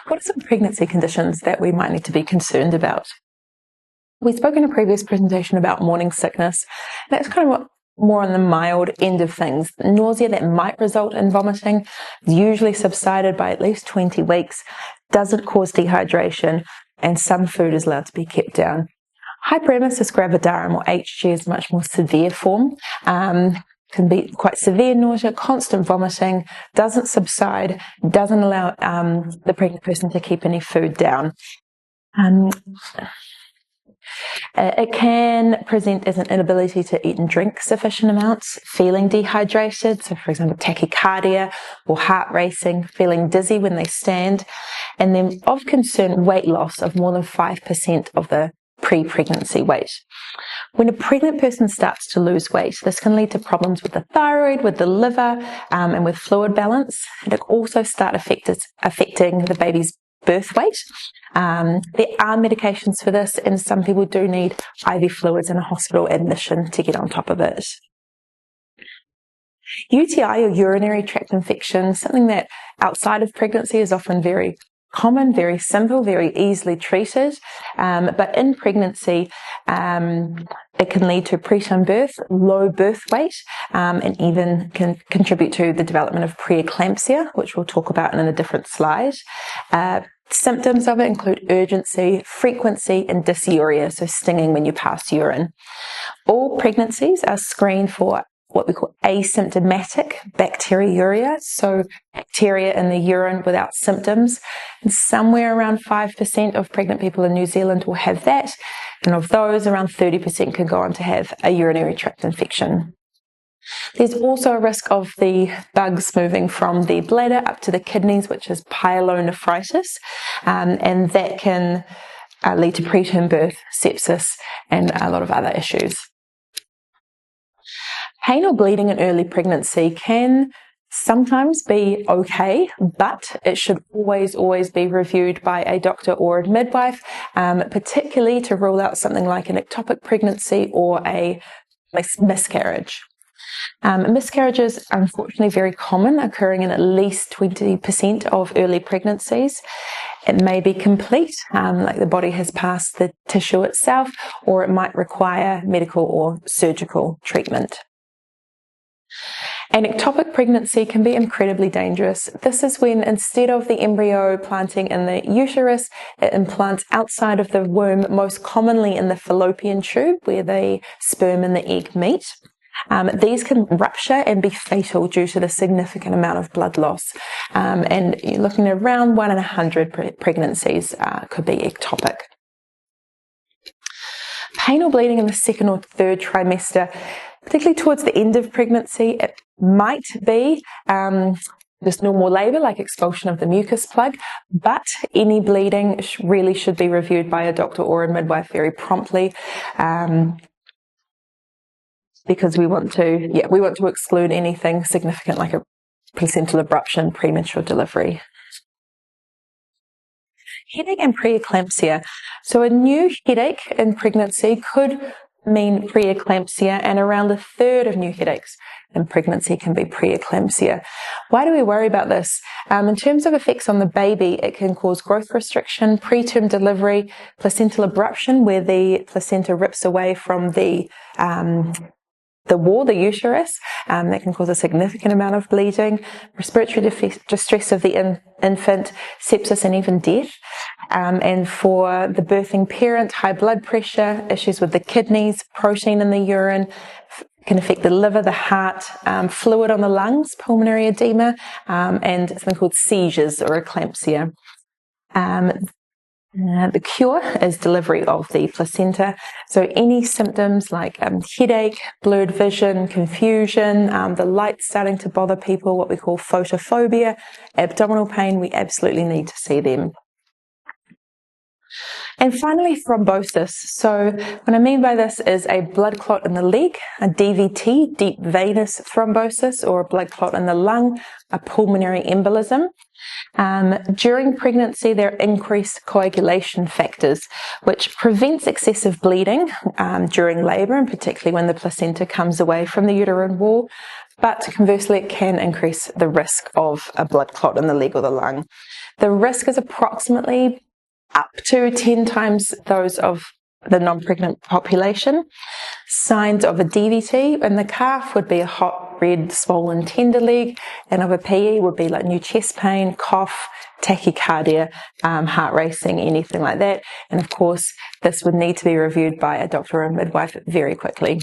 What are some pregnancy conditions that we might need to be concerned about? We spoke in a previous presentation about morning sickness. That's kind of more on the mild end of things. Nausea that might result in vomiting is usually subsided by at least 20 weeks, doesn't cause dehydration, and some food is allowed to be kept down. Hyperemesis gravidarum, or HG, is a much more severe form. Can be quite severe nausea, constant vomiting, doesn't subside, doesn't allow the pregnant person to keep any food down. It can present as an inability to eat and drink sufficient amounts, feeling dehydrated, so for example tachycardia or heart racing, feeling dizzy when they stand, and then of concern weight loss of more than 5% of the pre-pregnancy weight. When a pregnant person starts to lose weight, this can lead to problems with the thyroid, with the liver, and with fluid balance. And it can also start affecting the baby's birth weight. There are medications for this, and some people do need IV fluids and a hospital admission to get on top of it. UTI, or urinary tract infection, something that outside of pregnancy is often very common, very simple, very easily treated, but in pregnancy it can lead to preterm birth, low birth weight, and even can contribute to the development of preeclampsia, which we'll talk about in a different slide. Symptoms of it include urgency, frequency, and dysuria, so stinging when you pass urine. All pregnancies are screened for what we call asymptomatic bacteriuria, so bacteria in the urine without symptoms. And somewhere around 5% of pregnant people in New Zealand will have that, and of those, around 30% can go on to have a urinary tract infection. There's also a risk of the bugs moving from the bladder up to the kidneys, which is pyelonephritis, and that can lead to preterm birth, sepsis, and a lot of other issues. Pain or bleeding in early pregnancy can sometimes be okay, but it should always be reviewed by a doctor or a midwife, particularly to rule out something like an ectopic pregnancy or a miscarriage. Miscarriages are unfortunately very common, occurring in at least 20% of early pregnancies. It may be complete, like the body has passed the tissue itself, or it might require medical or surgical treatment. An ectopic pregnancy can be incredibly dangerous. This is when, instead of the embryo planting in the uterus, it implants outside of the womb, most commonly in the fallopian tube where the sperm and the egg meet. These can rupture and be fatal due to the significant amount of blood loss. And you're looking at around 1 in 100 pregnancies could be ectopic. Pain or bleeding in the second or third trimester, particularly towards the end of pregnancy, it might be just normal labour, like expulsion of the mucus plug, but any bleeding really should be reviewed by a doctor or a midwife very promptly, because we want to exclude anything significant like a placental abruption, premature delivery. Headache and preeclampsia. So a new headache in pregnancy could mean preeclampsia, and around a third of new headaches in pregnancy can be preeclampsia. Why do we worry about this? In terms of effects on the baby, it can cause growth restriction, preterm delivery, placental abruption, where the placenta rips away from the wall, the uterus, that can cause a significant amount of bleeding, respiratory distress of the infant, sepsis, and even death. And for the birthing parent, high blood pressure, issues with the kidneys, protein in the urine, can affect the liver, the heart, fluid on the lungs, pulmonary edema, and something called seizures or eclampsia. The cure is delivery of the placenta. So any symptoms like headache, blurred vision, confusion, the light starting to bother people, what we call photophobia, abdominal pain, we absolutely need to see them. And finally, thrombosis. So what I mean by this is a blood clot in the leg, a DVT, deep venous thrombosis, or a blood clot in the lung, a pulmonary embolism. During pregnancy, there are increased coagulation factors, which prevents excessive bleeding during labour, and particularly when the placenta comes away from the uterine wall. But conversely, it can increase the risk of a blood clot in the leg or the lung. The risk is approximately up to 10 times those of the non-pregnant population. Signs of a DVT in the calf would be a hot, red, swollen, tender leg, and of a PE would be like new chest pain, cough, tachycardia, heart racing, anything like that. And of course, this would need to be reviewed by a doctor or midwife very quickly.